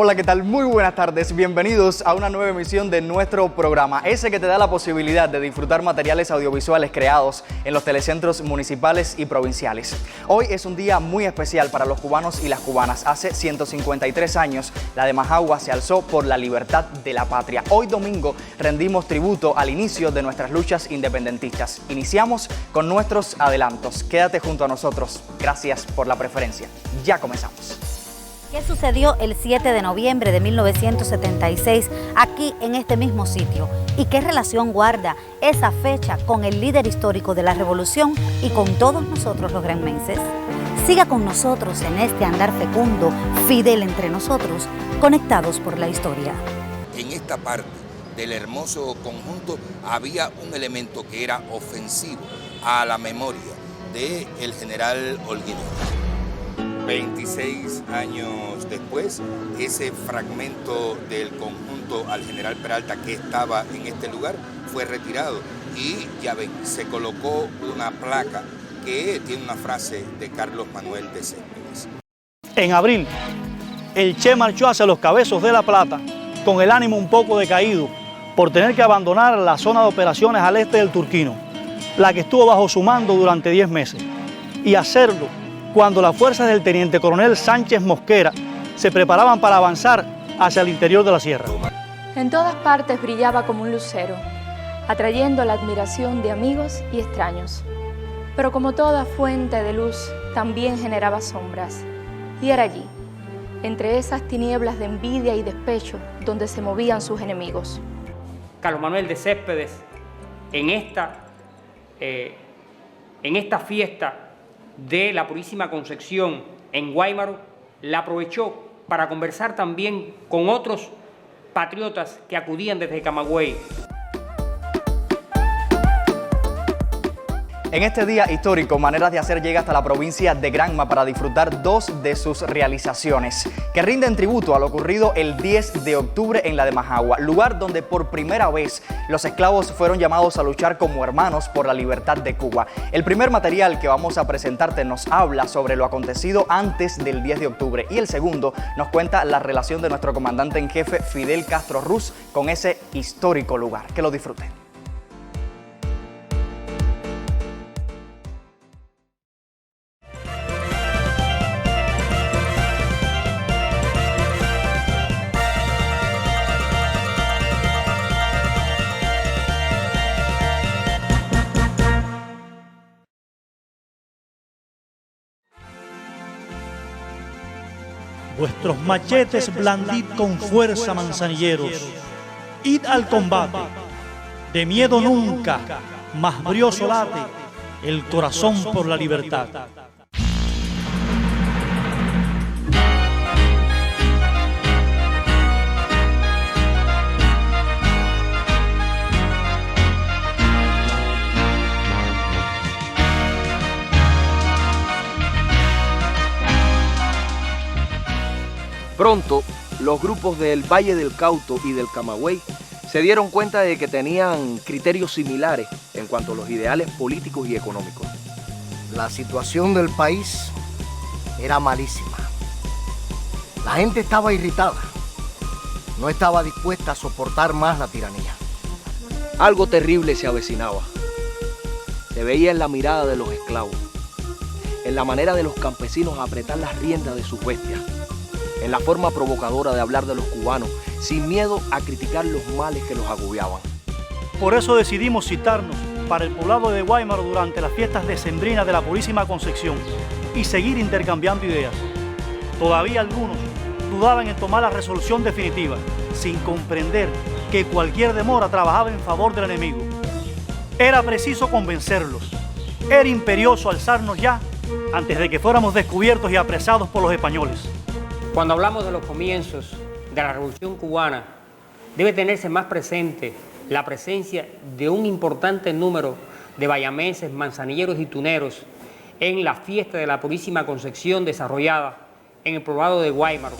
Hola, ¿qué tal? Muy buenas tardes. Bienvenidos a una nueva emisión de nuestro programa, ese que te da la posibilidad de disfrutar materiales audiovisuales creados en los telecentros municipales y provinciales. Hoy es un día muy especial para los cubanos y las cubanas. Hace 153 años, la de Majagua se alzó por la libertad de la patria. Hoy domingo rendimos tributo al inicio de nuestras luchas independentistas. Iniciamos con nuestros adelantos. Quédate junto a nosotros. Gracias por la preferencia. Ya comenzamos. ¿Qué sucedió el 7 de noviembre de 1976 aquí en este mismo sitio? ¿Y qué relación guarda esa fecha con el líder histórico de la revolución y con todos nosotros los granmenses? Siga con nosotros en este andar fecundo, fidel entre nosotros, conectados por la historia. En esta parte del hermoso conjunto había un elemento que era ofensivo a la memoria del general Holguín. 26 años después, ese fragmento del conjunto al general Peralta que estaba en este lugar fue retirado y ya ven, se colocó una placa que tiene una frase de Carlos Manuel de Céspedes. En abril, el Che marchó hacia los Cabezos de la Plata con el ánimo un poco decaído por tener que abandonar la zona de operaciones al este del Turquino, la que estuvo bajo su mando durante 10 meses, y hacerlo cuando las fuerzas del teniente coronel Sánchez Mosquera se preparaban para avanzar hacia el interior de la sierra. En todas partes brillaba como un lucero, atrayendo la admiración de amigos y extraños. Pero como toda fuente de luz, también generaba sombras. Y era allí, entre esas tinieblas de envidia y despecho, donde se movían sus enemigos. Carlos Manuel de Céspedes, en esta fiesta de la Purísima Concepción en Guáimaro, la aprovechó para conversar también con otros patriotas que acudían desde Camagüey. En este día histórico, Maneras de Hacer llega hasta la provincia de Granma para disfrutar dos de sus realizaciones, que rinden tributo a lo ocurrido el 10 de octubre en la de Majagua, lugar donde por primera vez los esclavos fueron llamados a luchar como hermanos por la libertad de Cuba. El primer material que vamos a presentarte nos habla sobre lo acontecido antes del 10 de octubre y el segundo nos cuenta la relación de nuestro comandante en jefe Fidel Castro Ruz con ese histórico lugar. Que lo disfruten. Vuestros machetes blandid con fuerza, manzanilleros. Id al combate. De miedo nunca, más brioso late el corazón por la libertad. Pronto, los grupos del Valle del Cauto y del Camagüey se dieron cuenta de que tenían criterios similares en cuanto a los ideales políticos y económicos. La situación del país era malísima. La gente estaba irritada. No estaba dispuesta a soportar más la tiranía. Algo terrible se avecinaba. Se veía en la mirada de los esclavos, en la manera de los campesinos apretar las riendas de sus bestias, en la forma provocadora de hablar de los cubanos, sin miedo a criticar los males que los agobiaban. Por eso decidimos citarnos para el poblado de Guáimaro durante las fiestas decembrinas de la Purísima Concepción y seguir intercambiando ideas. Todavía algunos dudaban en tomar la resolución definitiva, sin comprender que cualquier demora trabajaba en favor del enemigo. Era preciso convencerlos. Era imperioso alzarnos ya antes de que fuéramos descubiertos y apresados por los españoles. Cuando hablamos de los comienzos de la Revolución Cubana, debe tenerse más presente la presencia de un importante número de bayamenses, manzanilleros y tuneros en la fiesta de la Purísima Concepción desarrollada en el poblado de Guáimaro.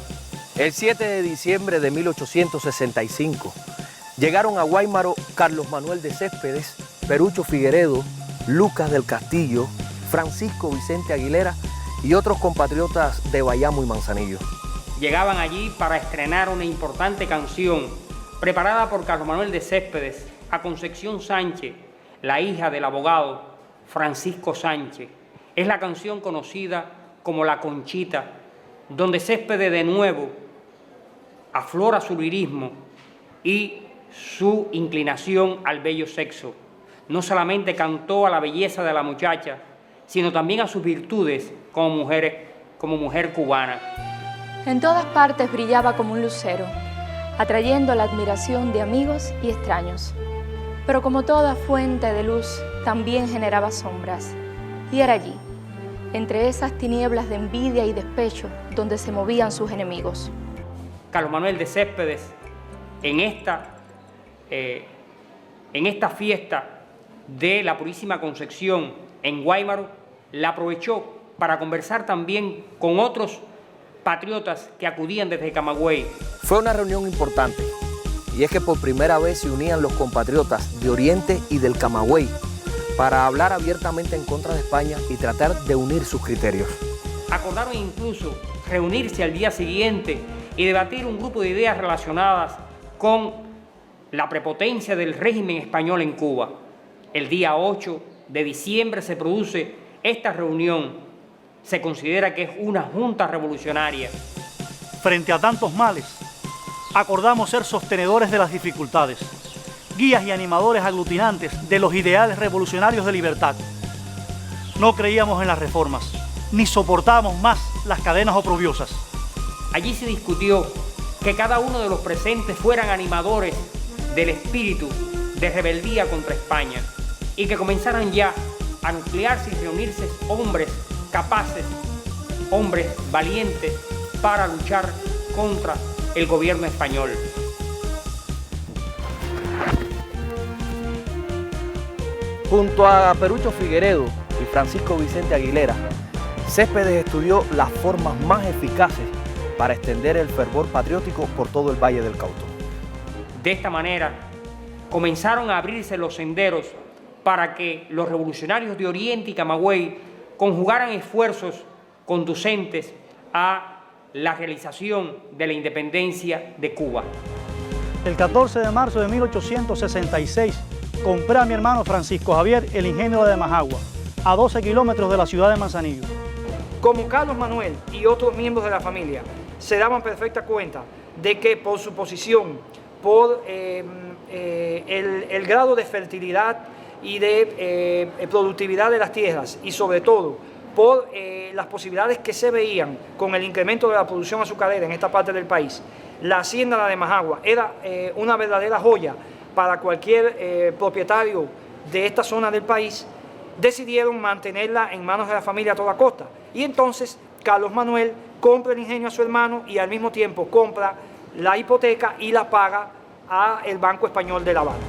El 7 de diciembre de 1865 llegaron a Guáimaro Carlos Manuel de Céspedes, Perucho Figueredo, Lucas del Castillo, Francisco Vicente Aguilera y otros compatriotas de Bayamo y Manzanillo. llegaban allí para estrenar una importante canción preparada por Carlos Manuel de Céspedes a Concepción Sánchez, la hija del abogado Francisco Sánchez. Es la canción conocida como La Conchita, donde Céspedes de nuevo aflora su lirismo y su inclinación al bello sexo. No solamente cantó a la belleza de la muchacha, sino también a sus virtudes como mujer cubana. En todas partes brillaba como un lucero, atrayendo la admiración de amigos y extraños. Pero como toda fuente de luz, también generaba sombras. Y era allí, entre esas tinieblas de envidia y despecho, donde se movían sus enemigos. Carlos Manuel de Céspedes, en esta fiesta de la Purísima Concepción en Guaymaro, la aprovechó para conversar también con otros patriotas que acudían desde Camagüey. Fue una reunión importante, y es que por primera vez se unían los compatriotas de Oriente y del Camagüey para hablar abiertamente en contra de España y tratar de unir sus criterios. Acordaron incluso reunirse al día siguiente y debatir un grupo de ideas relacionadas con la prepotencia del régimen español en Cuba. El día 8 de diciembre se produce esta reunión. Se considera que es una junta revolucionaria. Frente a tantos males, acordamos ser sostenedores de las dificultades, guías y animadores aglutinantes de los ideales revolucionarios de libertad. No creíamos en las reformas, ni soportábamos más las cadenas oprobiosas. Allí se discutió que cada uno de los presentes fueran animadores del espíritu de rebeldía contra España y que comenzaran ya a nuclearse y reunirse hombres capaces, hombres valientes para luchar contra el gobierno español. Junto a Perucho Figueredo y Francisco Vicente Aguilera, Céspedes estudió las formas más eficaces para extender el fervor patriótico por todo el Valle del Cauto. De esta manera, comenzaron a abrirse los senderos para que los revolucionarios de Oriente y Camagüey conjugaran esfuerzos conducentes a la realización de la independencia de Cuba. El 14 de marzo de 1866, compré a mi hermano Francisco Javier el ingenio de Majagua, a 12 kilómetros de la ciudad de Manzanillo. Como Carlos Manuel y otros miembros de la familia se daban perfecta cuenta de que por su posición, por el grado de fertilidad y de productividad de las tierras y sobre todo por las posibilidades que se veían con el incremento de la producción azucarera en esta parte del país, la hacienda de Majagua era una verdadera joya para cualquier propietario de esta zona del país. Decidieron mantenerla en manos de la familia a toda costa. Y entonces Carlos Manuel compra el ingenio a su hermano y al mismo tiempo compra la hipoteca y la paga al Banco Español de La Habana.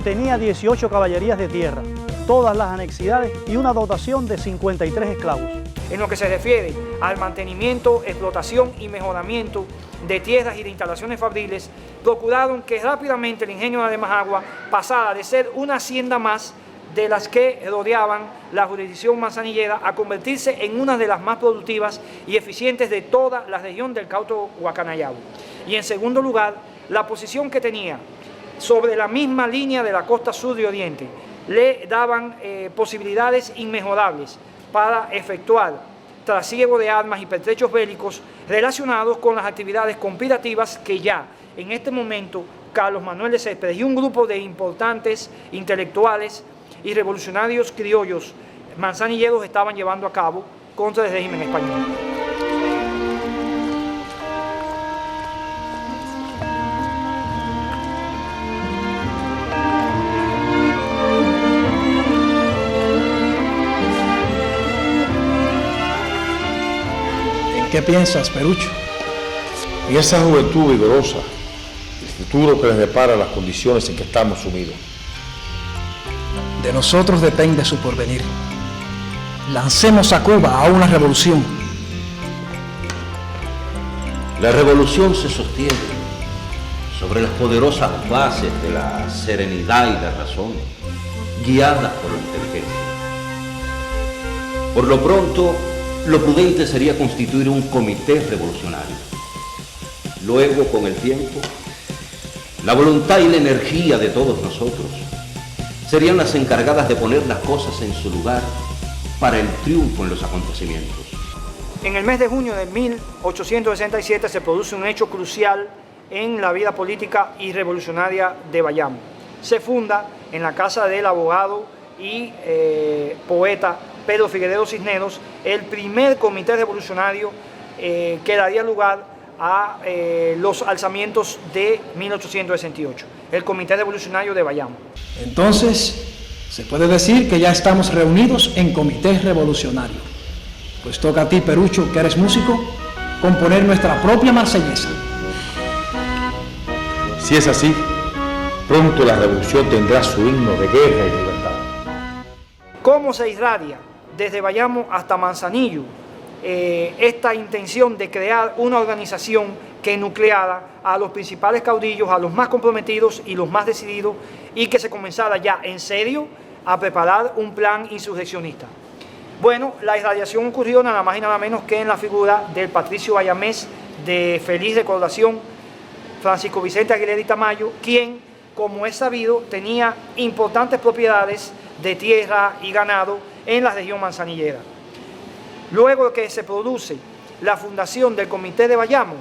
Tenía 18 caballerías de tierra, todas las anexidades y una dotación de 53 esclavos. En lo que se refiere al mantenimiento, explotación y mejoramiento de tierras y de instalaciones fabriles, procuraron que rápidamente el ingenio de Majagua pasara de ser una hacienda más de las que rodeaban la jurisdicción manzanillera a convertirse en una de las más productivas y eficientes de toda la región del Cauto Guacanayabo. Y en segundo lugar, la posición que tenía sobre la misma línea de la costa sur de Oriente le daban posibilidades inmejorables para efectuar trasiego de armas y pertrechos bélicos relacionados con las actividades conspirativas que ya en este momento Carlos Manuel de Céspedes y un grupo de importantes intelectuales y revolucionarios criollos manzanilleros estaban llevando a cabo contra el régimen español. ¿En qué piensas, Perucho? En esa juventud vigorosa, el futuro que les depara las condiciones en que estamos sumidos. De nosotros depende su porvenir. Lancemos a Cuba a una revolución. La revolución se sostiene sobre las poderosas bases de la serenidad y la razón, guiadas por la inteligencia. Por lo pronto, lo prudente sería constituir un comité revolucionario, Luego, con el tiempo, la voluntad y la energía de todos nosotros serían las encargadas de poner las cosas en su lugar para el triunfo en los acontecimientos. En el mes de junio de 1867 se produce un hecho crucial en la vida política y revolucionaria de Bayamo. Se funda en la casa del abogado y poeta Pedro Figueredo Cisneros el primer comité revolucionario que daría lugar a los alzamientos de 1868, el Comité Revolucionario de Bayamo. Entonces, se puede decir que ya estamos reunidos en comité revolucionario. Pues toca a ti, Perucho, que eres músico, componer nuestra propia marsellesa. Si es así, pronto la revolución tendrá su himno de guerra y libertad. ¿Cómo se irradia desde Bayamo hasta Manzanillo esta intención de crear una organización que nucleara a los principales caudillos, a los más comprometidos y los más decididos, y que se comenzara ya en serio a preparar un plan insurreccionista? Bueno, la irradiación ocurrió nada más y nada menos que en la figura del patricio bayamés de feliz recordación, Francisco Vicente Aguilera y Tamayo, quien, como es sabido, tenía importantes propiedades de tierra y ganado en la región manzanillera. Luego de que se produce la fundación del Comité de Bayamo,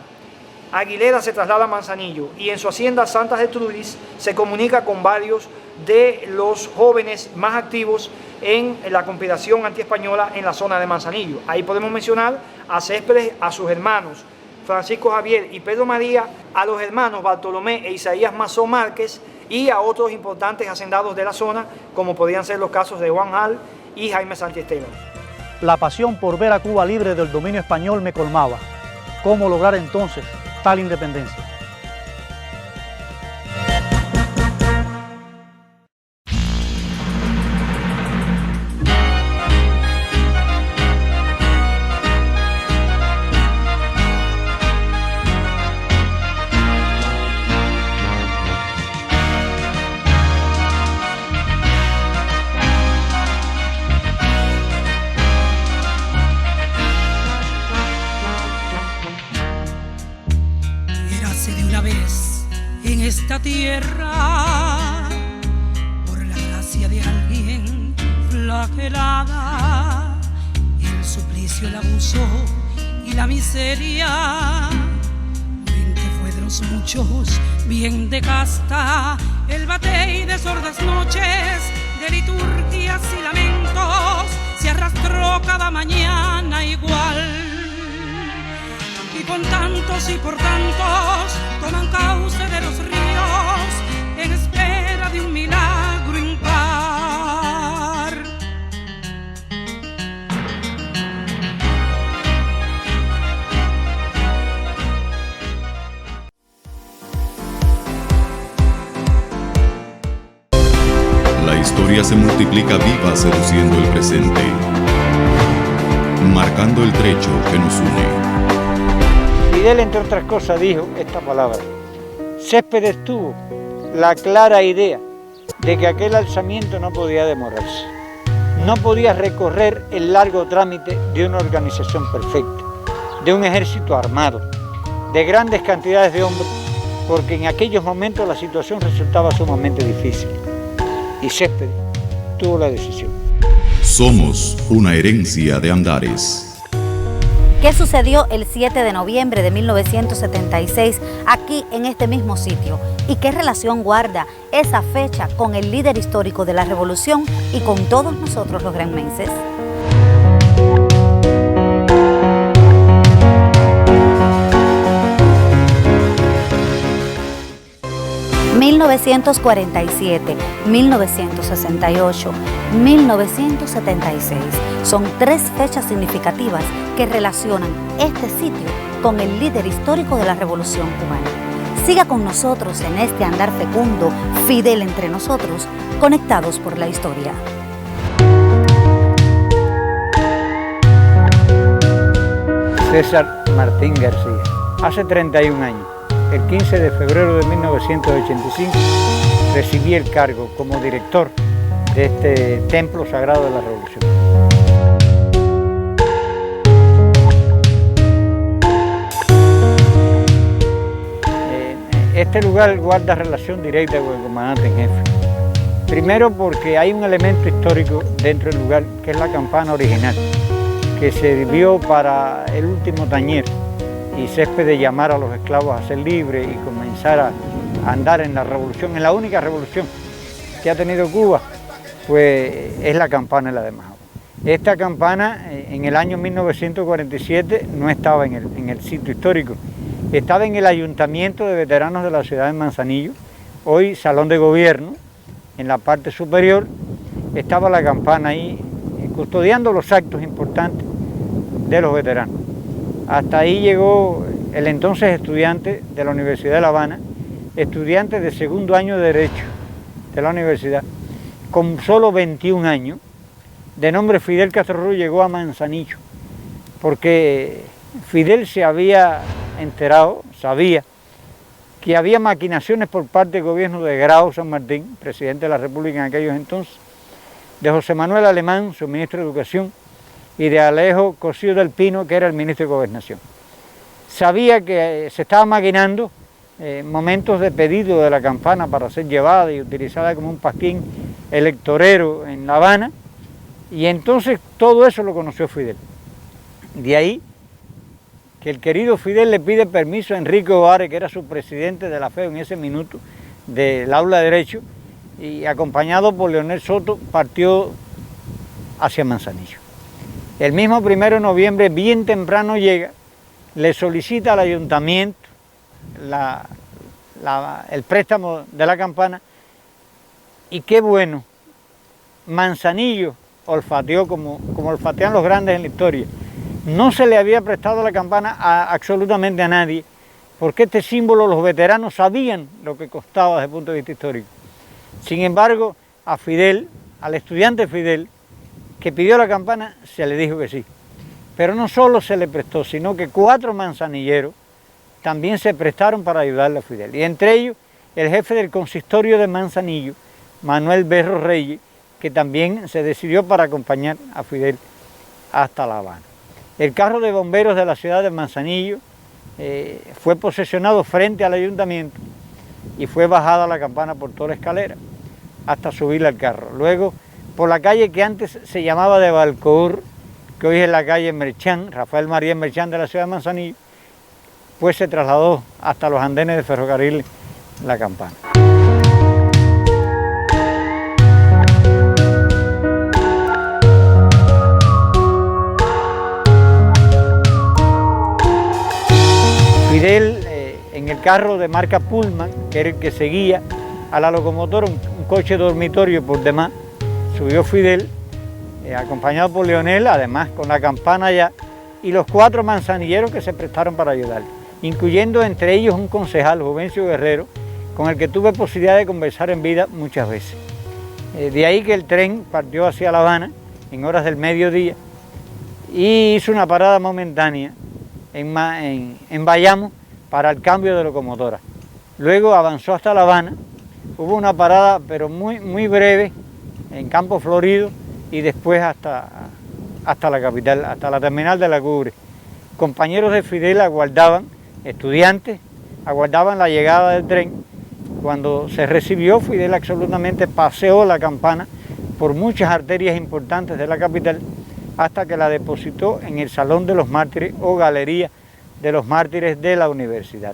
Aguilera se traslada a Manzanillo y en su hacienda Santa Gertrudis se comunica con varios de los jóvenes más activos en la conspiración antiespañola en la zona de Manzanillo. Ahí podemos mencionar a Céspedes, a sus hermanos Francisco Javier y Pedro María, a los hermanos Bartolomé e Isaías Mazó Márquez y a otros importantes hacendados de la zona, como podrían ser los casos de Juan Hall y Jaime Santiesteban. La pasión por ver a Cuba libre del dominio español me colmaba. ¿Cómo lograr entonces tal independencia? Esta tierra, por la gracia de alguien flagelada, el suplicio, el abuso y la miseria, ven que fue de los muchos bien de casta, el batey de sordas noches, de liturgias y lamentos, se arrastró cada mañana igual. Y con tantos y por tantos toman cauce de los ríos en espera de un milagro impar. La historia se multiplica viva seduciendo el presente, marcando el trecho que nos une. Fidel, entre otras cosas, dijo esta palabra. Céspedes tuvo la clara idea de que aquel alzamiento no podía demorarse. No podía recorrer el largo trámite de una organización perfecta, de un ejército armado, de grandes cantidades de hombres, porque en aquellos momentos la situación resultaba sumamente difícil. Y Céspedes tuvo la decisión. Somos una herencia de Andares. ¿Qué sucedió el 7 de noviembre de 1976 aquí en este mismo sitio? ¿Y qué relación guarda esa fecha con el líder histórico de la revolución y con todos nosotros los granmenses? ...1947, 1968, 1976... son 3 fechas significativas que relacionan este sitio con el líder histórico de la Revolución Cubana. Siga con nosotros en este andar fecundo, Fidel entre nosotros, conectados por la historia. César Martín García, hace 31 años, el 15 de febrero de 1985, recibí el cargo como director de este templo sagrado de la Revolución. Este lugar guarda relación directa con el comandante en jefe. Primero porque hay un elemento histórico dentro del lugar, que es la campana original, que sirvió para el último tañer y césped de llamar a los esclavos a ser libres y comenzar a andar en la revolución, en la única revolución que ha tenido Cuba, pues es la campana de la de Majagua. Esta campana en el año 1947 no estaba en el sitio histórico, estaba en el Ayuntamiento de Veteranos de la ciudad de Manzanillo, hoy Salón de Gobierno, en la parte superior estaba la campana ahí custodiando los actos importantes de los veteranos. Hasta ahí llegó el entonces estudiante de la Universidad de La Habana, estudiante de segundo año de Derecho de la universidad, con solo 21 años, de nombre Fidel Castro Ruz, llegó a Manzanillo, porque Fidel se había enterado, sabía, que había maquinaciones por parte del gobierno de Grau San Martín, presidente de la República en aquellos entonces, de José Manuel Alemán, su ministro de Educación, y de Alejo Cosío del Pino, que era el ministro de Gobernación. Sabía que se estaba maquinando momentos de pedido de la campana para ser llevada y utilizada como un pasquín electorero en La Habana, y entonces todo eso lo conoció Fidel. De ahí que el querido Fidel le pide permiso a Enrique Ovares, que era su presidente de la FEO en ese minuto, del aula de Derecho, y acompañado por Leonel Soto, partió hacia Manzanillo. El mismo 1 de noviembre, bien temprano llega, le solicita al ayuntamiento el préstamo de la campana, y qué bueno, Manzanillo olfateó como olfatean los grandes en la historia. No se le había prestado la campana absolutamente a nadie, porque este símbolo los veteranos sabían lo que costaba desde el punto de vista histórico. Sin embargo, a Fidel, al estudiante Fidel, que pidió la campana, se le dijo que sí. Pero no solo se le prestó, sino que 4 manzanilleros también se prestaron para ayudarle a Fidel. Y entre ellos, el jefe del consistorio de Manzanillo, Manuel Berro Reyes, que también se decidió para acompañar a Fidel hasta La Habana. El carro de bomberos de la ciudad de Manzanillo fue posesionado frente al ayuntamiento y fue bajada la campana por toda la escalera hasta subirla al carro. Luego, por la calle que antes se llamaba de Balcour, que hoy es la calle Merchán, Rafael María Merchán de la ciudad de Manzanillo, pues se trasladó hasta los andenes de ferrocarril la campana. Fidel, en el carro de marca Pullman, que era el que seguía a la locomotora, un coche dormitorio por demás, subió Fidel, acompañado por Leonel, además con la campana ya, y los 4 manzanilleros que se prestaron para ayudarle, incluyendo entre ellos un concejal, Juvencio Guerrero, con el que tuve posibilidad de conversar en vida muchas veces. De ahí que el tren partió hacia La Habana en horas del mediodía y hizo una parada momentánea en Bayamo para el cambio de locomotora. Luego avanzó hasta La Habana, hubo una parada pero muy breve en Campo Florido y después hasta la capital, hasta la terminal de la Cubre. Compañeros de Fidel aguardaban, estudiantes, aguardaban la llegada del tren. Cuando se recibió, Fidel absolutamente paseó la campana por muchas arterias importantes de la capital hasta que la depositó en el Salón de los Mártires o Galería de los Mártires de la Universidad.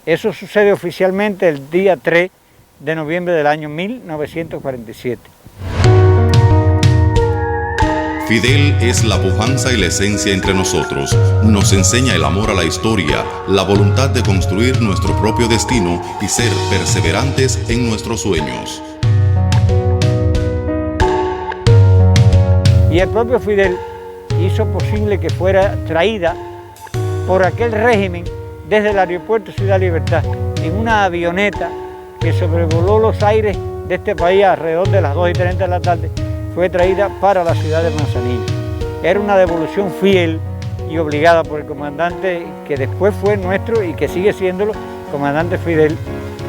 Eso sucede oficialmente el día 3 de noviembre del año 1947. Fidel es la pujanza y la esencia entre nosotros. Nos enseña el amor a la historia, la voluntad de construir nuestro propio destino y ser perseverantes en nuestros sueños. Y el propio Fidel hizo posible que fuera traída por aquel régimen desde el aeropuerto Ciudad Libertad en una avioneta que sobrevoló los aires de este país alrededor de las 2:30 de la tarde, fue traída para la ciudad de Manzanillo. Era una devolución fiel y obligada por el comandante que después fue nuestro y que sigue siéndolo, comandante Fidel,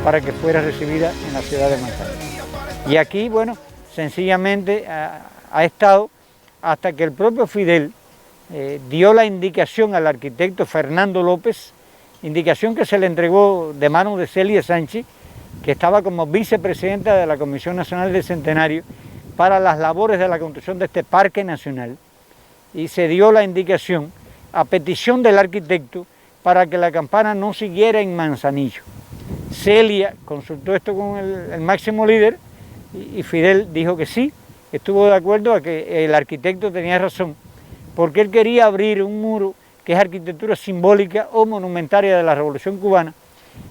para que fuera recibida en la ciudad de Manzanillo. Y aquí, bueno, sencillamente ha estado hasta que el propio Fidel dio la indicación al arquitecto Fernando López, indicación que se le entregó de mano de Celia Sánchez, que estaba como vicepresidenta de la Comisión Nacional del Centenario para las labores de la construcción de este parque nacional, y se dio la indicación a petición del arquitecto para que la campana no siguiera en Manzanillo. Celia consultó esto con el máximo líder y Fidel dijo que sí, estuvo de acuerdo a que el arquitecto tenía razón, porque él quería abrir un muro que es arquitectura simbólica o monumentaria de la Revolución Cubana,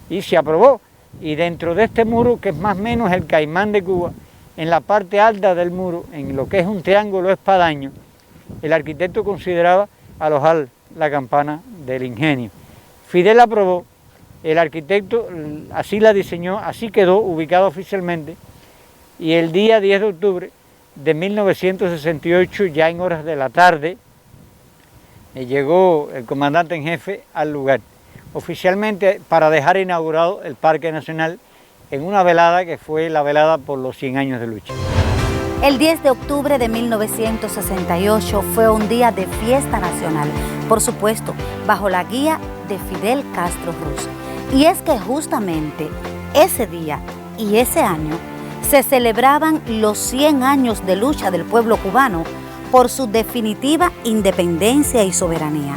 y se aprobó. Y dentro de este muro, que es más o menos el Caimán de Cuba, en la parte alta del muro, en lo que es un triángulo espadaño, el arquitecto consideraba alojar la campana del Ingenio. Fidel aprobó, el arquitecto así la diseñó, así quedó ubicado oficialmente, y el día 10 de octubre de 1968, ya en horas de la tarde, llegó el comandante en jefe al lugar, oficialmente para dejar inaugurado el Parque Nacional en una velada que fue la velada por los 100 años de lucha. El 10 de octubre de 1968 fue un día de fiesta nacional, por supuesto, bajo la guía de Fidel Castro Ruz. Y es que justamente ese día y ese año se celebraban los 100 años de lucha del pueblo cubano por su definitiva independencia y soberanía.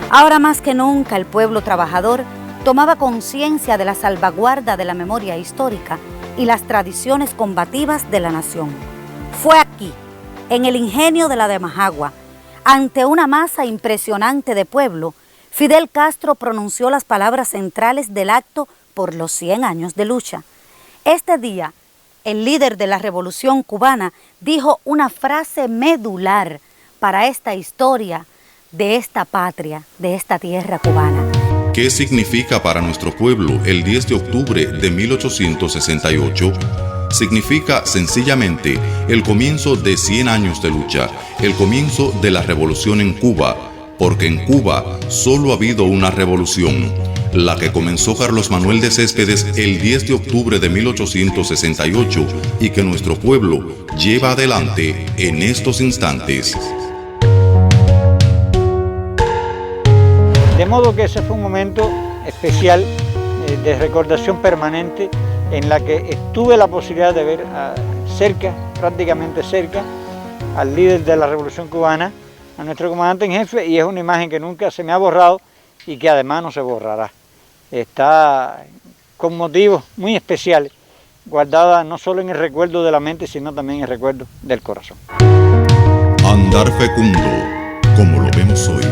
Ahora más que nunca el pueblo trabajador tomaba conciencia de la salvaguarda de la memoria histórica y las tradiciones combativas de la nación. Fue aquí, en el ingenio de la de Majagua, ante una masa impresionante de pueblo, Fidel Castro pronunció las palabras centrales del acto por los 100 años de lucha. Este día, el líder de la Revolución Cubana dijo una frase medular para esta historia de esta patria, de esta tierra cubana. ¿Qué significa para nuestro pueblo el 10 de octubre de 1868? Significa sencillamente el comienzo de 100 años de lucha, el comienzo de la revolución en Cuba, porque en Cuba solo ha habido una revolución, la que comenzó Carlos Manuel de Céspedes el 10 de octubre de 1868 y que nuestro pueblo lleva adelante en estos instantes. De modo que ese fue un momento especial de recordación permanente en la que tuve la posibilidad de ver cerca, prácticamente cerca, al líder de la Revolución Cubana, a nuestro comandante en jefe, y es una imagen que nunca se me ha borrado y que además no se borrará. Está con motivos muy especiales, guardada no solo en el recuerdo de la mente, sino también en el recuerdo del corazón. Andar fecundo, como lo vemos hoy.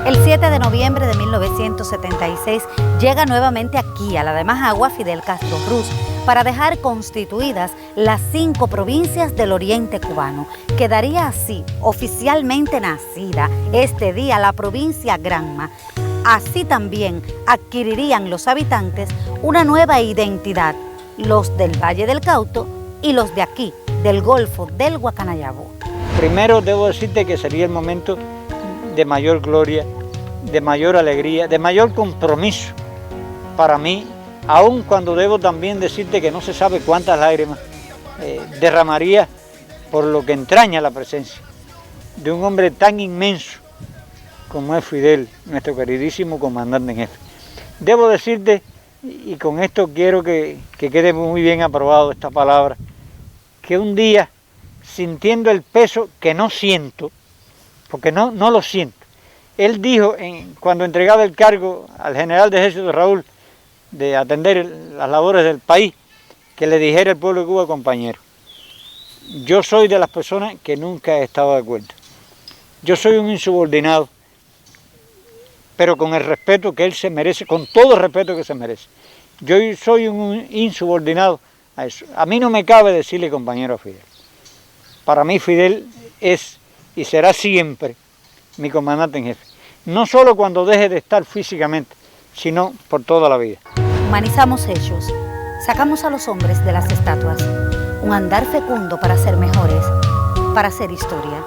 El 7 de noviembre de 1976 llega nuevamente aquí, a la de Majagua, Fidel Castro Ruz, para dejar constituidas las 5 provincias del oriente cubano. Quedaría así oficialmente nacida este día la provincia Granma. Así también adquirirían los habitantes una nueva identidad, los del Valle del Cauto y los de aquí, del Golfo del Guacanayabo. Primero debo decirte que sería el momento de mayor gloria, de mayor alegría, de mayor compromiso para mí, aun cuando debo también decirte que no se sabe cuántas lágrimas derramaría por lo que entraña la presencia de un hombre tan inmenso como es Fidel, nuestro queridísimo comandante en jefe. Debo decirte, y con esto quiero que quede muy bien aprobado esta palabra, que un día, sintiendo el peso que no siento, porque no lo siento, él dijo cuando entregaba el cargo al general de ejército Raúl de atender las labores del país, que le dijera al pueblo de Cuba: compañero, yo soy de las personas que nunca he estado de acuerdo. Yo soy un insubordinado, pero con el respeto que él se merece, con todo el respeto que se merece. Yo soy un insubordinado a eso. A mí no me cabe decirle compañero a Fidel. Para mí Fidel es y será siempre mi comandante en jefe. No solo cuando deje de estar físicamente, sino por toda la vida. Humanizamos hechos, sacamos a los hombres de las estatuas, un andar fecundo para ser mejores, para hacer historia.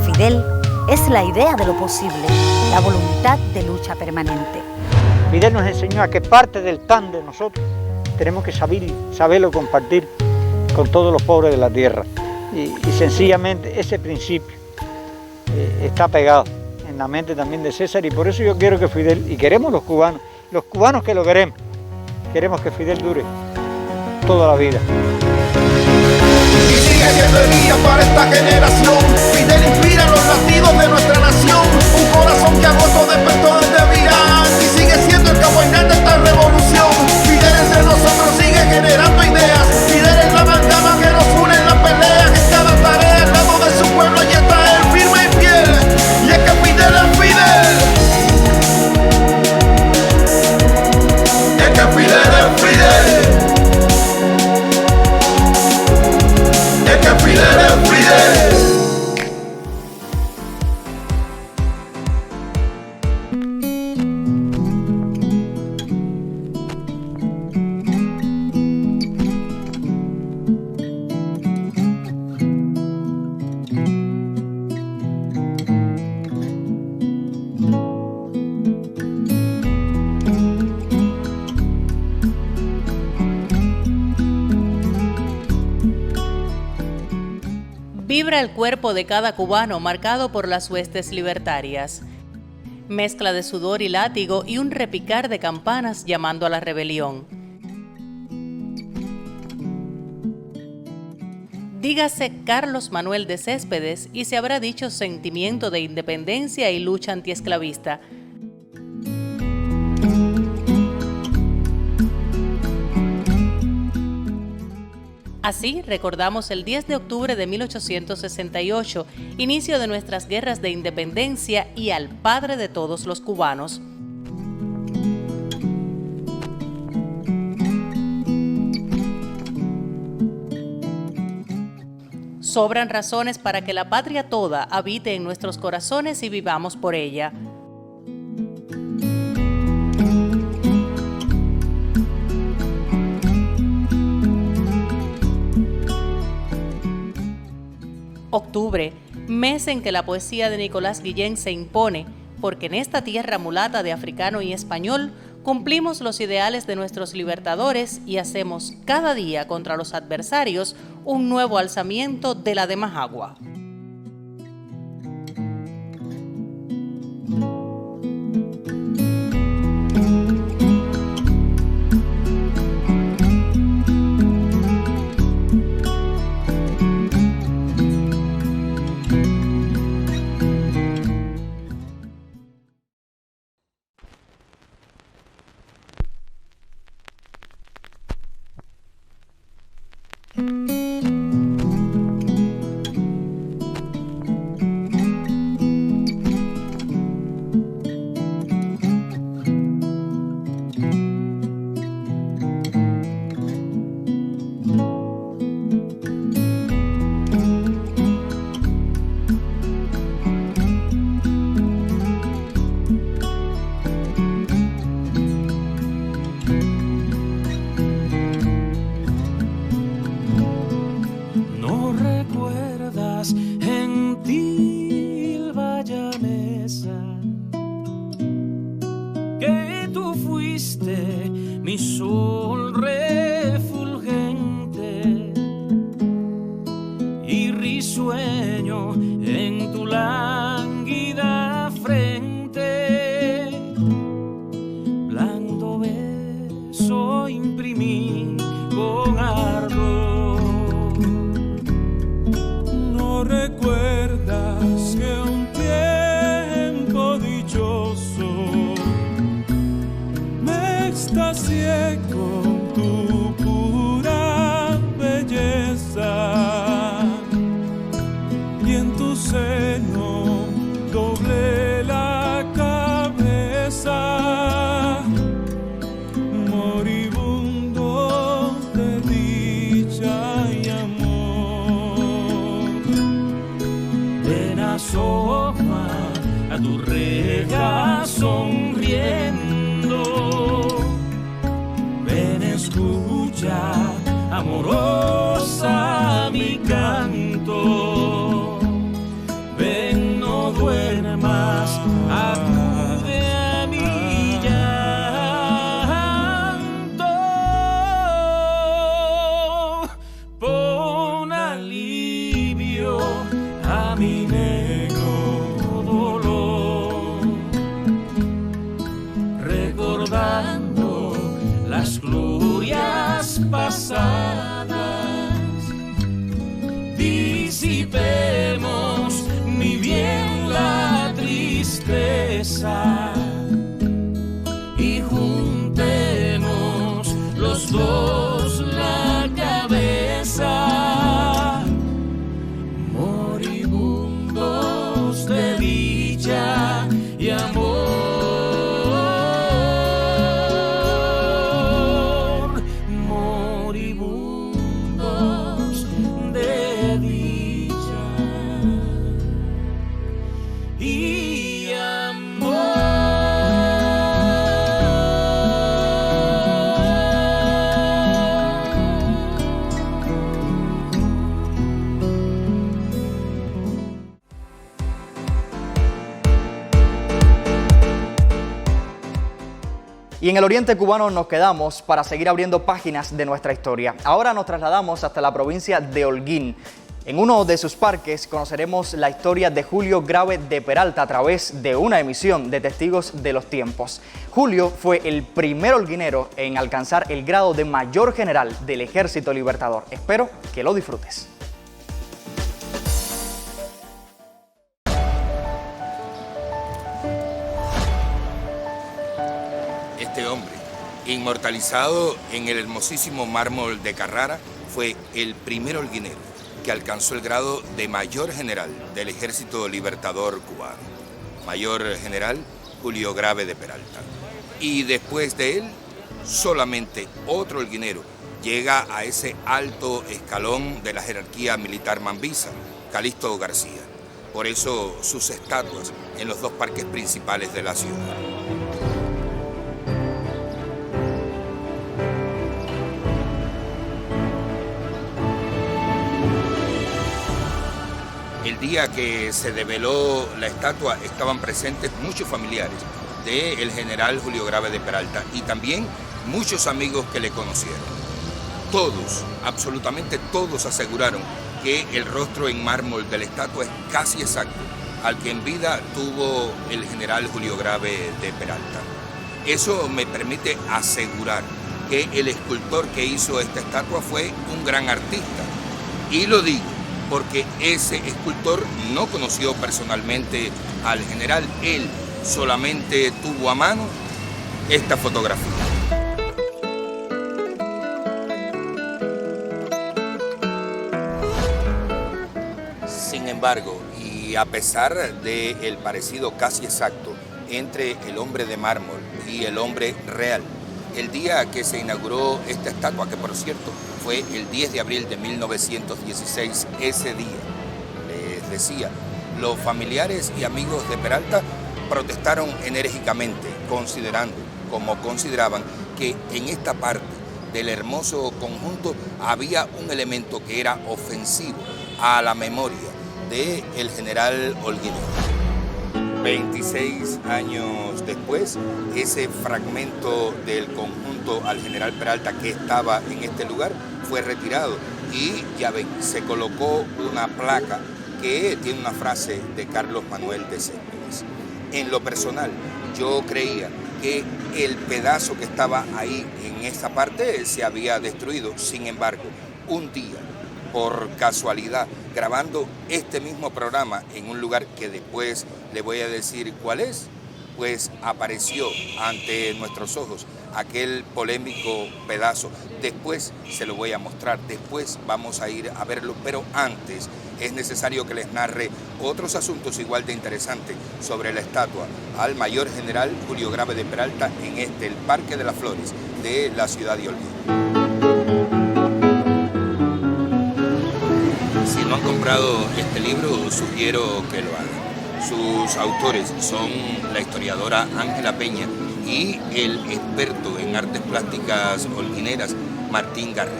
Fidel es la idea de lo posible, la voluntad de lucha permanente. Fidel nos enseñó a que parte del pan de nosotros tenemos que saberlo compartir con todos los pobres de la tierra. Y sencillamente ese principio está pegado en en la mente también de César, y por eso yo quiero que Fidel, y queremos los cubanos que lo queremos que Fidel dure toda la vida. Y sigue siendo el guía para esta generación. Fidel inspira los latidos de nuestra nación. Un corazón que agosto despertó desde Virán y sigue siendo el capoeirán de esta revolución. Fidel entre nosotros sigue generando ideas. Fidel es la bandana que nos une en la pelea. En cada tarea al lado de su pueblo y está él firme y fiel. Y es que Fidel es Fidel. Es que Fidel es Fidel. Es que Fidel es Fidel. Vibra el cuerpo de cada cubano marcado por las huestes libertarias. Mezcla de sudor y látigo y un repicar de campanas llamando a la rebelión. Dígase Carlos Manuel de Céspedes y se habrá dicho sentimiento de independencia y lucha antiesclavista. Así recordamos el 10 de octubre de 1868, inicio de nuestras guerras de independencia, y al padre de todos los cubanos. Sobran razones para que la patria toda habite en nuestros corazones y vivamos por ella. Octubre, mes en que la poesía de Nicolás Guillén se impone, porque en esta tierra mulata de africano y español cumplimos los ideales de nuestros libertadores y hacemos cada día contra los adversarios un nuevo alzamiento de la de Majagua. Mi sol refulgente y risueño en tu lánguida frente, blando beso imprimí con ardor. No recuerdas que un tiempo dichoso me extasié con tu pura belleza y en tu seno doblé la cabeza, moribundo de dicha y amor. Ven, asoma a tu reja sonriendo, ven, escucha amorosa mi canto, ven, no duermas, acude a mi llanto, pon alivio a mi negro dolor. las glorias pasadas. Disipemos, mi bien, la tristeza y juntemos los dos la cabeza, moribundos de dicha y amor, moribundos de dicha y amor. Y en el oriente cubano nos quedamos para seguir abriendo páginas de nuestra historia. Ahora nos trasladamos hasta la provincia de Holguín. En uno de sus parques conoceremos la historia de Julio Grave de Peralta a través de una emisión de Testigos de los Tiempos. Julio fue el primer holguinero en alcanzar el grado de mayor general del Ejército Libertador. Espero que lo disfrutes. Este hombre, inmortalizado en el hermosísimo mármol de Carrara, fue el primer holguinero que alcanzó el grado de mayor general del Ejército Libertador cubano. Mayor general Julio Grave de Peralta. Y después de él, solamente otro holguinero llega a ese alto escalón de la jerarquía militar mambisa, Calixto García. Por eso sus estatuas en los dos parques principales de la ciudad. El día que se develó la estatua estaban presentes muchos familiares del general Julio Grave de Peralta y también muchos amigos que le conocieron. Todos, absolutamente todos aseguraron que el rostro en mármol de la estatua es casi exacto al que en vida tuvo el general Julio Grave de Peralta. Eso me permite asegurar que el escultor que hizo esta estatua fue un gran artista. Y lo digo porque ese escultor no conoció personalmente al general, él solamente tuvo a mano esta fotografía. Sin embargo, y a pesar del parecido casi exacto entre el hombre de mármol y el hombre real, el día que se inauguró esta estatua, que por cierto fue el 10 de abril de 1916, ese día, les decía, los familiares y amigos de Peralta protestaron enérgicamente, considerando, como consideraban, que en esta parte del hermoso conjunto había un elemento que era ofensivo a la memoria del general holguinero. 26 años después, ese fragmento del conjunto al general Peralta que estaba en este lugar fue retirado y ya ven, se colocó una placa que tiene una frase de Carlos Manuel de Céspedes. En lo personal, yo creía que el pedazo que estaba ahí en esa parte se había destruido. Sin embargo, un día, por casualidad, grabando este mismo programa en un lugar que después le voy a decir cuál es, pues apareció ante nuestros ojos aquel polémico pedazo. Después se lo voy a mostrar, después vamos a ir a verlo, pero antes es necesario que les narre otros asuntos igual de interesantes sobre la estatua al mayor general Julio Grave de Peralta en el Parque de las Flores de la ciudad de Holguín. Si no han comprado este libro, sugiero que lo hagan. Sus autores son la historiadora Ángela Peña y el experto en artes plásticas holguineras Martín Garrido.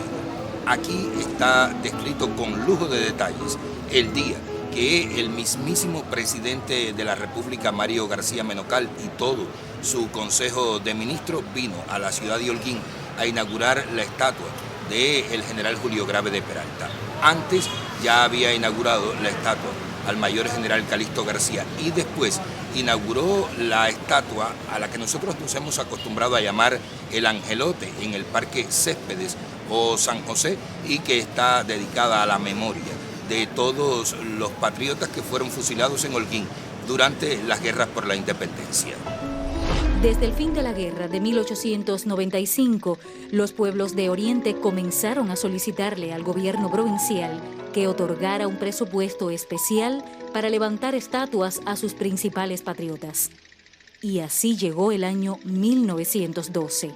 Aquí está descrito con lujo de detalles el día que el mismísimo presidente de la República, Mario García Menocal, y todo su consejo de ministros vino a la ciudad de Holguín a inaugurar la estatua del general Julio Grave de Peralta. Antes ya había inaugurado la estatua al mayor general Calixto García, y después inauguró la estatua a la que nosotros nos hemos acostumbrado a llamar el Angelote en el Parque Céspedes o San José, y que está dedicada a la memoria de todos los patriotas que fueron fusilados en Holguín durante las guerras por la independencia. Desde el fin de la guerra de 1895, los pueblos de Oriente comenzaron a solicitarle al gobierno provincial que otorgara un presupuesto especial para levantar estatuas a sus principales patriotas. Y así llegó el año 1912.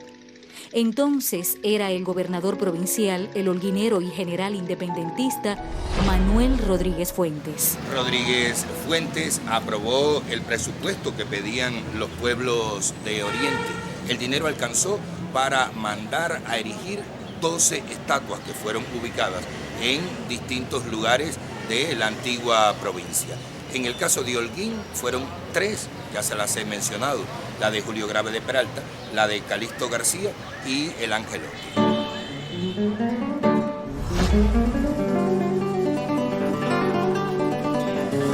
Entonces era el gobernador provincial, el holguinero y general independentista Manuel Rodríguez Fuentes. Rodríguez Fuentes aprobó el presupuesto que pedían los pueblos de Oriente. El dinero alcanzó para mandar a erigir 12 estatuas que fueron ubicadas en distintos lugares de la antigua provincia. En el caso de Holguín fueron 3, ya se las he mencionado, la de Julio Grave de Peralta, la de Calixto García y el Angelote.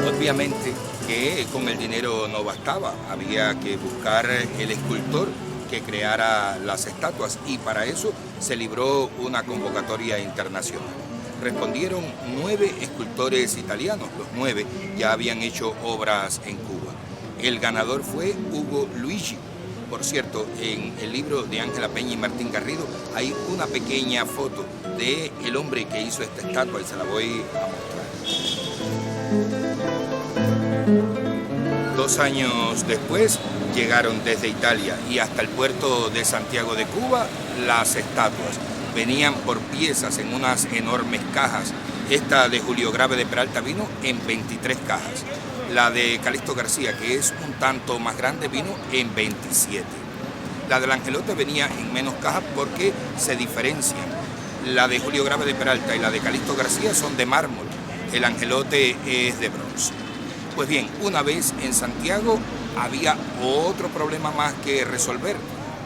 Obviamente que con el dinero no bastaba, había que buscar el escultor que creara las estatuas, y para eso se libró una convocatoria internacional. Respondieron 9 escultores italianos, los 9 ya habían hecho obras en Cuba. El ganador fue Hugo Luigi. Por cierto, en el libro de Ángela Peña y Martín Garrido hay una pequeña foto del hombre que hizo esta estatua y se la voy a mostrar. 2 años después llegaron desde Italia y hasta el puerto de Santiago de Cuba las estatuas. Venían por piezas en unas enormes cajas. Esta de Julio Grave de Peralta vino en 23 cajas. La de Calixto García, que es un tanto más grande, vino en 27. La del Angelote venía en menos cajas porque se diferencian. La de Julio Grave de Peralta y la de Calixto García son de mármol. El Angelote es de bronce. Pues bien, una vez en Santiago había otro problema más que resolver.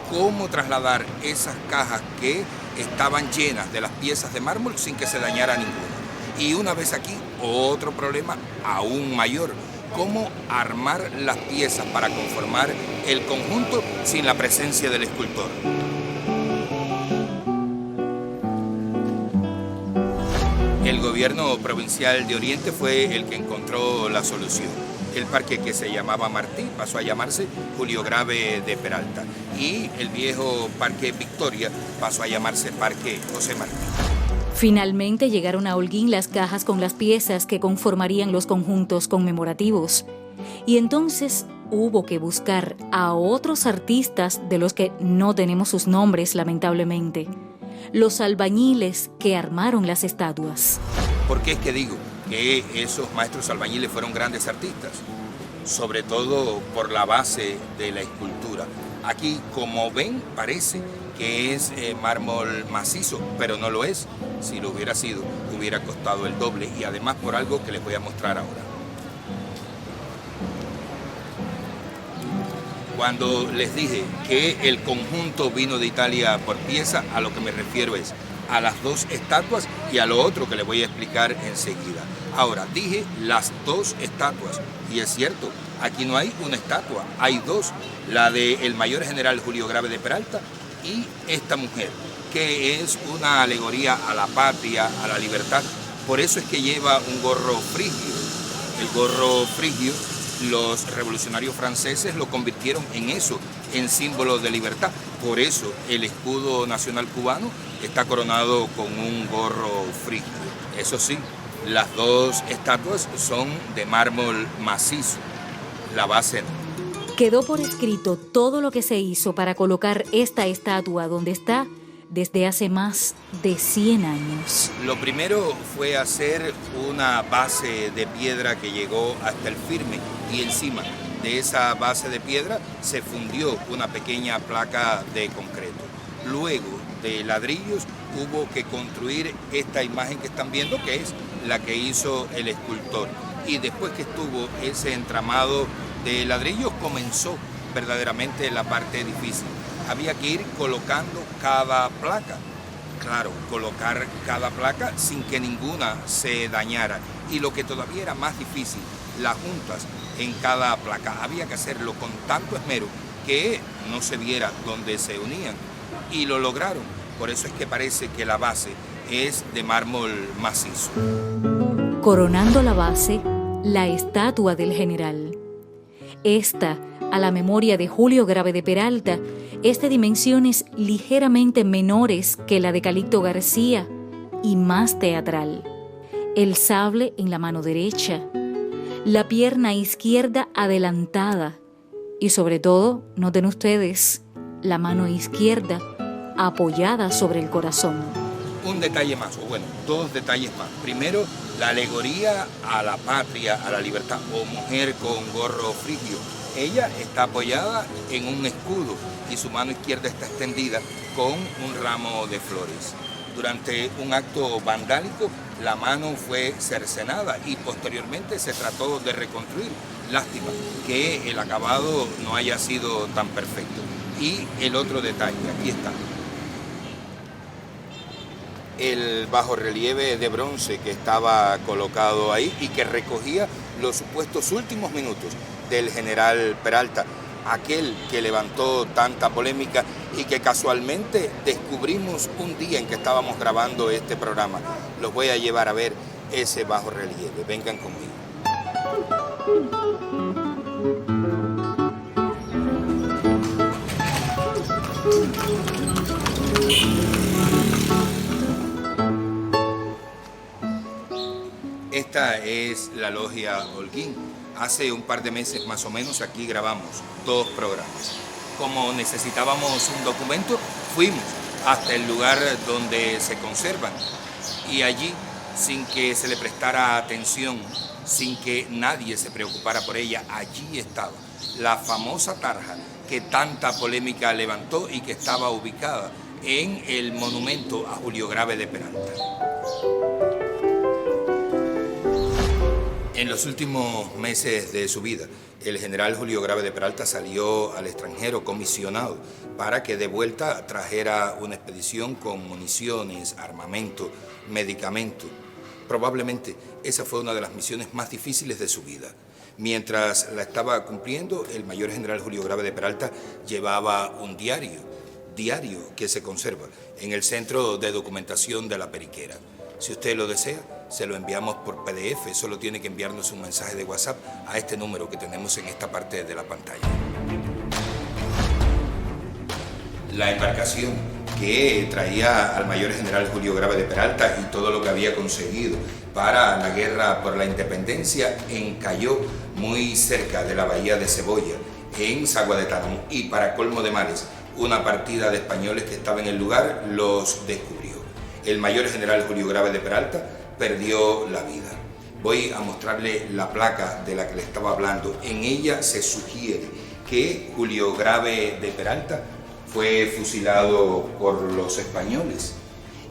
¿Cómo trasladar esas cajas que estaban llenas de las piezas de mármol sin que se dañara ninguna? Y una vez aquí, otro problema aún mayor. ¿Cómo armar las piezas para conformar el conjunto sin la presencia del escultor? El gobierno provincial de Oriente fue el que encontró la solución. El parque que se llamaba Martí pasó a llamarse Julio Grave de Peralta y el viejo Parque Victoria pasó a llamarse Parque José Martí. Finalmente llegaron a Holguín las cajas con las piezas que conformarían los conjuntos conmemorativos. Y entonces hubo que buscar a otros artistas de los que no tenemos sus nombres, lamentablemente. Los albañiles que armaron las estatuas. ¿Por qué es que digo que esos maestros albañiles fueron grandes artistas? Sobre todo por la base de la escultura. Aquí, como ven, parece que es mármol macizo, pero no lo es. Si lo hubiera sido, hubiera costado el doble, y además por algo que les voy a mostrar ahora. Cuando les dije que el conjunto vino de Italia por pieza, a lo que me refiero es a las 2 estatuas y a lo otro que les voy a explicar enseguida. Ahora, dije las 2 estatuas, y es cierto, aquí no hay una estatua, hay 2, la del mayor general Julio Grave de Peralta y esta mujer, que es una alegoría a la patria, a la libertad. Por eso es que lleva un gorro frigio. El gorro frigio, los revolucionarios franceses lo convirtieron en eso, en símbolo de libertad. Por eso el escudo nacional cubano está coronado con un gorro frigio. Eso sí, las 2 estatuas son de mármol macizo, la base no. Quedó por escrito todo lo que se hizo para colocar esta estatua donde está desde hace más de 100 años. Lo primero fue hacer una base de piedra que llegó hasta el firme, y encima de esa base de piedra se fundió una pequeña placa de concreto. Luego de ladrillos hubo que construir esta imagen que están viendo, que es la que hizo el escultor. Y después que estuvo ese entramado de ladrillos, comenzó verdaderamente la parte difícil. Había que ir colocando cada placa. claro, colocar cada placa sin que ninguna se dañara. Y lo que todavía era más difícil, las juntas en cada placa. Había que hacerlo con tanto esmero que no se viera dónde se unían. Y lo lograron. Por eso es que parece que la base es de mármol macizo. Coronando la base, la estatua del general. Esta, a la memoria de Julio Grave de Peralta, es de dimensiones ligeramente menores que la de Calixto García y más teatral. El sable en la mano derecha, la pierna izquierda adelantada y sobre todo, noten ustedes, la mano izquierda apoyada sobre el corazón. Un detalle más, o bueno, dos detalles más. Primero, la alegoría a la patria, a la libertad, o mujer con gorro frigio. Ella está apoyada en un escudo y su mano izquierda está extendida con un ramo de flores. Durante un acto vandálico, la mano fue cercenada y posteriormente se trató de reconstruir. Lástima que el acabado no haya sido tan perfecto. Y el otro detalle, aquí está. El bajorrelieve de bronce que estaba colocado ahí y que recogía los supuestos últimos minutos del general Peralta, aquel que levantó tanta polémica y que casualmente descubrimos un día en que estábamos grabando este programa. Los voy a llevar a ver ese bajorrelieve. Vengan conmigo. Esta es la logia Holguín. Hace un par de meses más o menos aquí grabamos 2 programas. Como necesitábamos un documento, fuimos hasta el lugar donde se conservan y allí, sin que se le prestara atención, sin que nadie se preocupara por ella, allí estaba la famosa tarja que tanta polémica levantó y que estaba ubicada en el monumento a Julio Grave de Peralta. En los últimos meses de su vida, el general Julio Grave de Peralta salió al extranjero comisionado para que de vuelta trajera una expedición con municiones, armamento, medicamento. Probablemente esa fue una de las misiones más difíciles de su vida. Mientras la estaba cumpliendo, el mayor general Julio Grave de Peralta llevaba un diario que se conserva en el Centro de Documentación de la Periquera. Si usted lo desea, se lo enviamos por PDF, solo tiene que enviarnos un mensaje de WhatsApp a este número que tenemos en esta parte de la pantalla. La embarcación que traía al mayor general Julio Grave de Peralta y todo lo que había conseguido para la guerra por la independencia encalló muy cerca de la bahía de Cebolla, en Sagua de Tarón, y para colmo de males, una partida de españoles que estaba en el lugar los descubrió. El mayor general Julio Grave de Peralta perdió la vida. Voy a mostrarle la placa de la que le estaba hablando. En ella se sugiere que Julio Grave de Peralta fue fusilado por los españoles.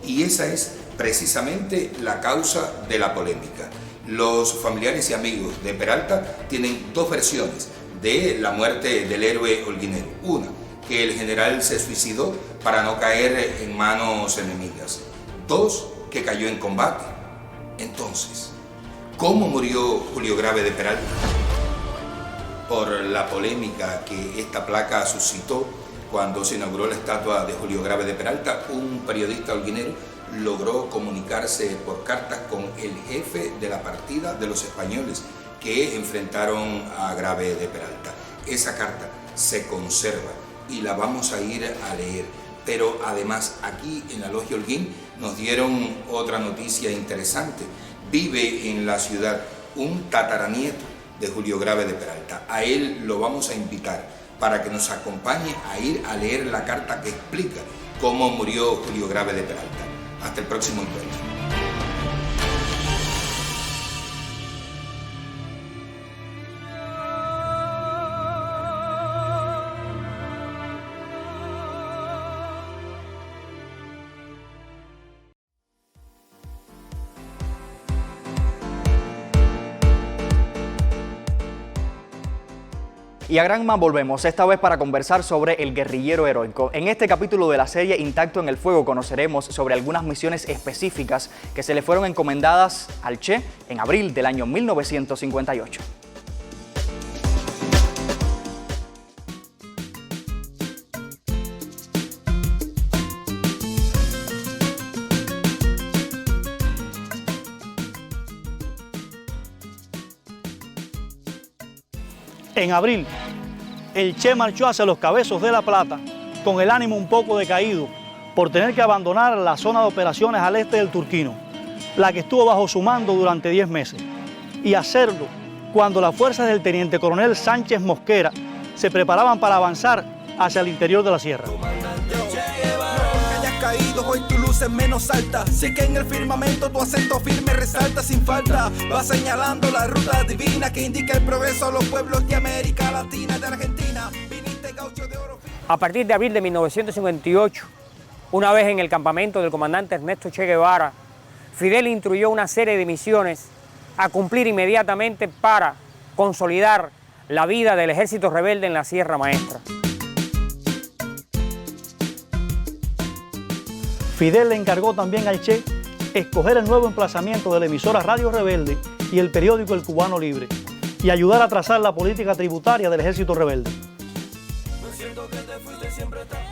Y esa es precisamente la causa de la polémica. Los familiares y amigos de Peralta tienen 2 versiones de la muerte del héroe holguinero. Una, que el general se suicidó para no caer en manos enemigas. 2, que cayó en combate. Entonces, ¿cómo murió Julio Grave de Peralta? Por la polémica que esta placa suscitó cuando se inauguró la estatua de Julio Grave de Peralta, un periodista holguinero logró comunicarse por cartas con el jefe de la partida de los españoles que enfrentaron a Grave de Peralta. Esa carta se conserva y la vamos a ir a leer. Pero además aquí en la Logia Holguín nos dieron otra noticia interesante. Vive en la ciudad un tataranieto de Julio Grave de Peralta. A él lo vamos a invitar para que nos acompañe a ir a leer la carta que explica cómo murió Julio Grave de Peralta. Hasta el próximo encuentro. Y a Granma volvemos, esta vez para conversar sobre el guerrillero heroico. En este capítulo de la serie Intacto en el Fuego conoceremos sobre algunas misiones específicas que se le fueron encomendadas al Che en abril del año 1958. En abril, el Che marchó hacia los Cabezos de la Plata con el ánimo un poco decaído por tener que abandonar la zona de operaciones al este del Turquino, la que estuvo bajo su mando durante 10 meses, y hacerlo cuando las fuerzas del teniente coronel Sánchez Mosquera se preparaban para avanzar hacia el interior de la sierra. Caído, hoy tu luz es menos alta, sí que en el firmamento tu acento firme resalta sin falta, va señalando la ruta divina que indica el progreso a los pueblos de América Latina, de Argentina, viniste gaucho de oro. A partir de abril de 1958, una vez en el campamento del comandante Ernesto Che Guevara, Fidel instruyó una serie de misiones a cumplir inmediatamente para consolidar la vida del ejército rebelde en la Sierra Maestra. Fidel le encargó también al Che escoger el nuevo emplazamiento de la emisora Radio Rebelde y el periódico El Cubano Libre y ayudar a trazar la política tributaria del ejército rebelde.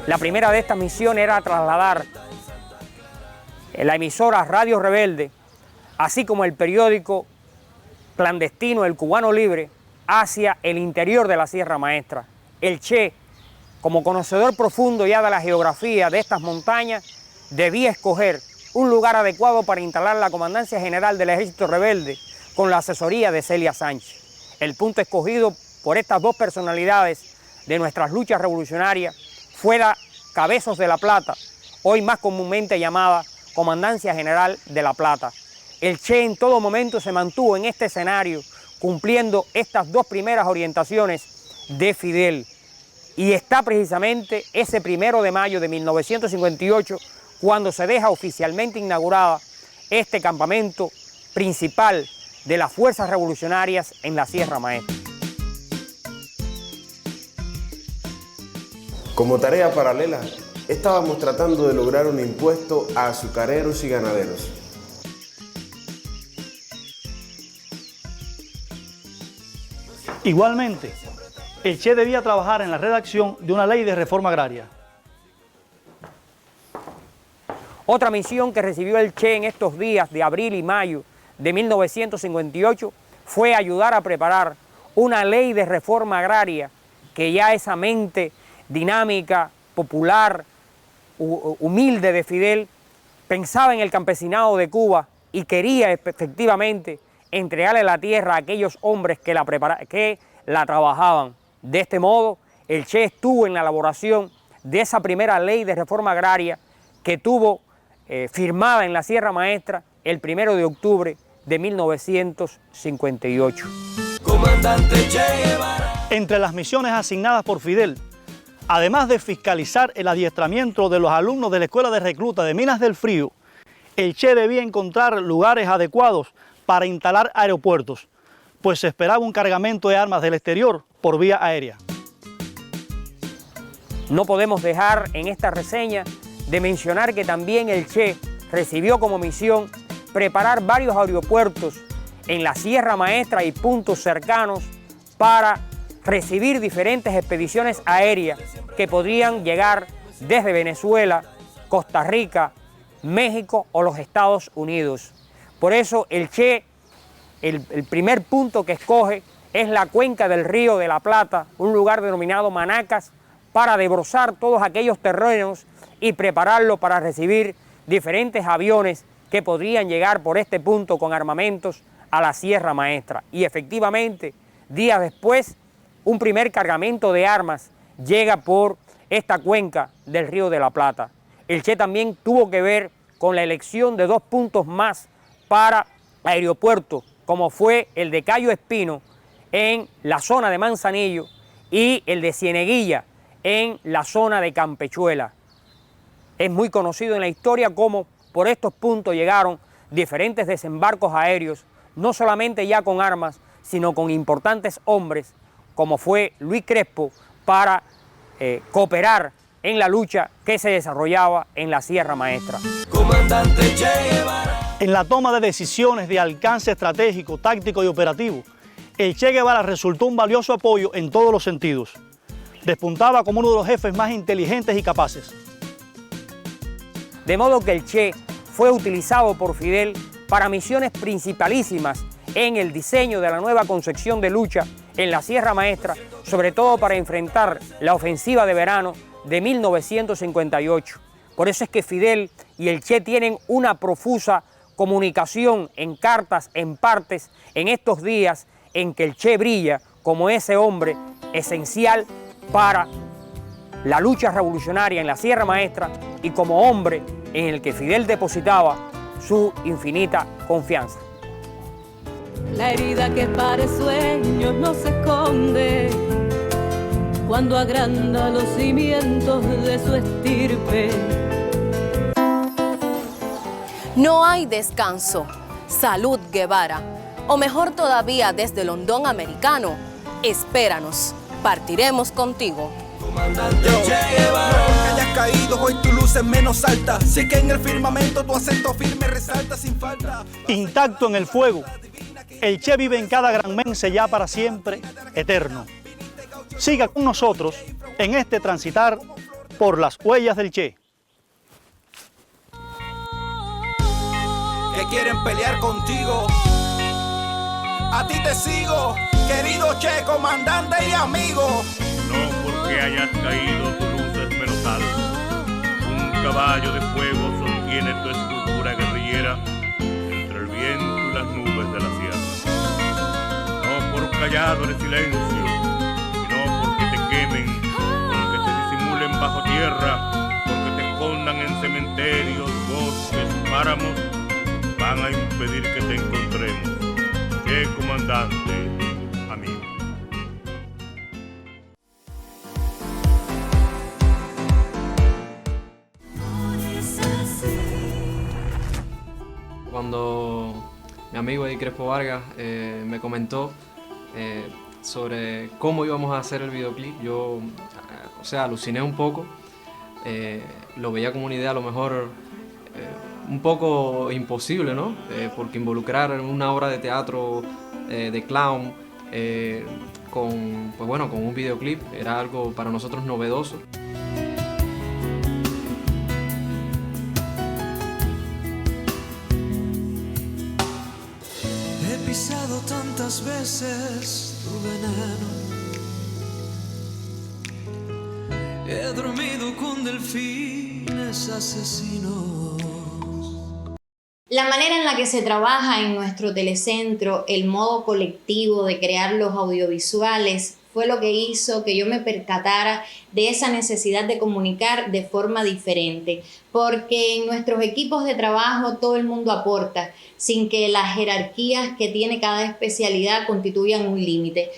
La primera de estas misiones era trasladar la emisora Radio Rebelde, así como el periódico clandestino El Cubano Libre, hacia el interior de la Sierra Maestra. El Che, como conocedor profundo ya de la geografía de estas montañas, debía escoger un lugar adecuado para instalar la comandancia general del ejército rebelde con la asesoría de Celia Sánchez. El punto escogido por estas dos personalidades de nuestras luchas revolucionarias fue la Cabezos de la Plata, hoy más comúnmente llamada Comandancia General de la Plata. El Che en todo momento se mantuvo en este escenario cumpliendo estas dos primeras orientaciones de Fidel. Y está precisamente ese 1 de mayo de 1958 cuando se deja oficialmente inaugurada este campamento principal de las fuerzas revolucionarias en la Sierra Maestra. Como tarea paralela, estábamos tratando de lograr un impuesto a azucareros y ganaderos. Igualmente, el Che debía trabajar en la redacción de una ley de reforma agraria. Otra misión que recibió el Che en estos días de abril y mayo de 1958 fue ayudar a preparar una ley de reforma agraria que ya esa mente dinámica, popular, humilde de Fidel pensaba en el campesinado de Cuba y quería efectivamente entregarle la tierra a aquellos hombres que la trabajaban. De este modo, el Che estuvo en la elaboración de esa primera ley de reforma agraria que tuvo firmada en la Sierra Maestra el 1 de octubre de 1958. Entre las misiones asignadas por Fidel, además de fiscalizar el adiestramiento de los alumnos de la Escuela de Recluta de Minas del Frío, el Che debía encontrar lugares adecuados para instalar aeropuertos, pues se esperaba un cargamento de armas del exterior por vía aérea. No podemos dejar en esta reseña de mencionar que también el Che recibió como misión preparar varios aeropuertos en la Sierra Maestra y puntos cercanos para recibir diferentes expediciones aéreas que podrían llegar desde Venezuela, Costa Rica, México o los Estados Unidos. Por eso el Che, el primer punto que escoge es la cuenca del Río de la Plata, un lugar denominado Manacas, para desbrozar todos aquellos terrenos y prepararlo para recibir diferentes aviones que podrían llegar por este punto con armamentos a la Sierra Maestra. Y efectivamente, días después, un primer cargamento de armas llega por esta cuenca del Río de la Plata. El Che también tuvo que ver con la elección de dos puntos más para aeropuertos, como fue el de Cayo Espino en la zona de Manzanillo y el de Cieneguilla en la zona de Campechuela. Es muy conocido en la historia cómo por estos puntos llegaron diferentes desembarcos aéreos, no solamente ya con armas, sino con importantes hombres, como fue Luis Crespo, para cooperar en la lucha que se desarrollaba en la Sierra Maestra. Comandante Che Guevara. En la toma de decisiones de alcance estratégico, táctico y operativo, el Che Guevara resultó un valioso apoyo en todos los sentidos. Despuntaba como uno de los jefes más inteligentes y capaces. De modo que el Che fue utilizado por Fidel para misiones principalísimas en el diseño de la nueva concepción de lucha en la Sierra Maestra, sobre todo para enfrentar la ofensiva de verano de 1958. Por eso es que Fidel y el Che tienen una profusa comunicación en cartas, en partes, en estos días en que el Che brilla como ese hombre esencial para la lucha revolucionaria en la Sierra Maestra y como hombre en el que Fidel depositaba su infinita confianza. La herida que pare sueños no se esconde cuando agranda los cimientos de su estirpe. No hay descanso. Salud, Guevara. O mejor todavía, desde el hondón americano. Espéranos. Partiremos contigo. Comandante Che Guevara. Que hayas caído, hoy tu luz es menos alta. Sí que en el firmamento tu acento firme resalta sin falta. Intacto en el fuego, el Che vive en cada gran mense ya para siempre, eterno. Siga con nosotros en este transitar por las huellas del Che. Que quieren pelear contigo, a ti te sigo, querido Che, comandante y amigo. No porque hayas caído tu luz es menos alta. Un caballo de fuego sostiene tu escultura guerrillera entre el viento y las nubes de la sierra. No por callado en el silencio, sino porque te quemen, porque te disimulen bajo tierra, porque te escondan en cementerios, bosques, páramos, van a impedir que te encontremos. Che, comandante, amigo. Cuando mi amigo Eddie Crespo Vargas me comentó sobre cómo íbamos a hacer el videoclip, yo aluciné un poco, lo veía como una idea a lo mejor un poco imposible, ¿no? Porque involucrar en una obra de teatro de clown con un videoclip era algo para nosotros novedoso. He pisado tantas veces tu veneno. He dormido con delfines asesinos. La manera en la que se trabaja en nuestro telecentro, el modo colectivo de crear los audiovisuales, fue lo que hizo que yo me percatara de esa necesidad de comunicar de forma diferente, porque en nuestros equipos de trabajo todo el mundo aporta, sin que las jerarquías que tiene cada especialidad constituyan un límite.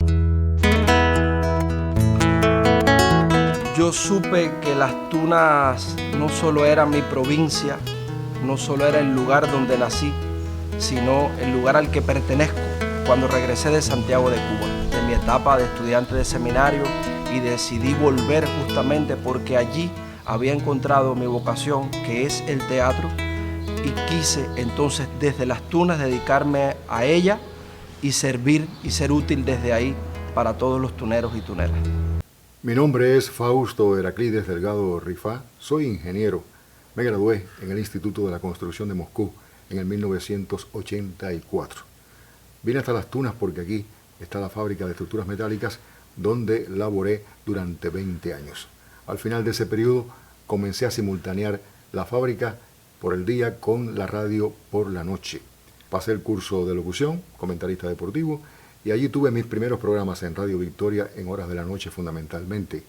Yo supe que Las Tunas no solo era mi provincia, no solo era el lugar donde nací, sino el lugar al que pertenezco cuando regresé de Santiago de Cuba, de mi etapa de estudiante de seminario, y decidí volver justamente porque allí había encontrado mi vocación, que es el teatro, y quise entonces desde Las Tunas dedicarme a ella y servir y ser útil desde ahí para todos los tuneros y tuneras. Mi nombre es Fausto Heraclides Delgado Rifá, soy ingeniero. Me gradué en el Instituto de la Construcción de Moscú en el 1984. Vine hasta Las Tunas porque aquí está la fábrica de estructuras metálicas donde laboré durante 20 años. Al final de ese periodo comencé a simultanear la fábrica por el día con la radio por la noche. Pasé el curso de locución, comentarista deportivo, y allí tuve mis primeros programas en Radio Victoria en horas de la noche fundamentalmente.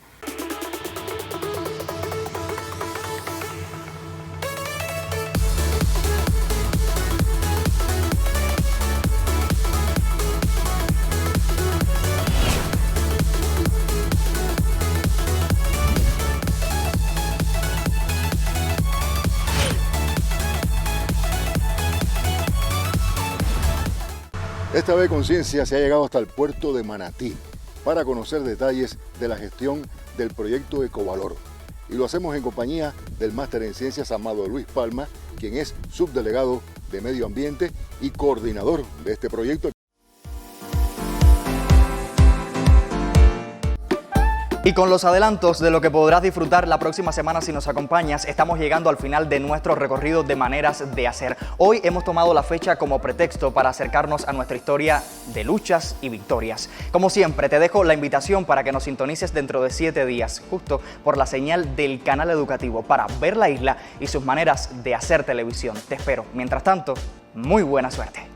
Esta vez Conciencia se ha llegado hasta el puerto de Manatí, para conocer detalles de la gestión del proyecto Ecovalor. Y lo hacemos en compañía del máster en Ciencias Amado Luis Palma, quien es subdelegado de Medio Ambiente y coordinador de este proyecto. Y con los adelantos de lo que podrás disfrutar la próxima semana si nos acompañas, estamos llegando al final de nuestro recorrido de maneras de hacer. Hoy hemos tomado la fecha como pretexto para acercarnos a nuestra historia de luchas y victorias. Como siempre, te dejo la invitación para que nos sintonices dentro de 7 días, justo por la señal del canal educativo, para ver la isla y sus maneras de hacer televisión. Te espero. Mientras tanto, muy buena suerte.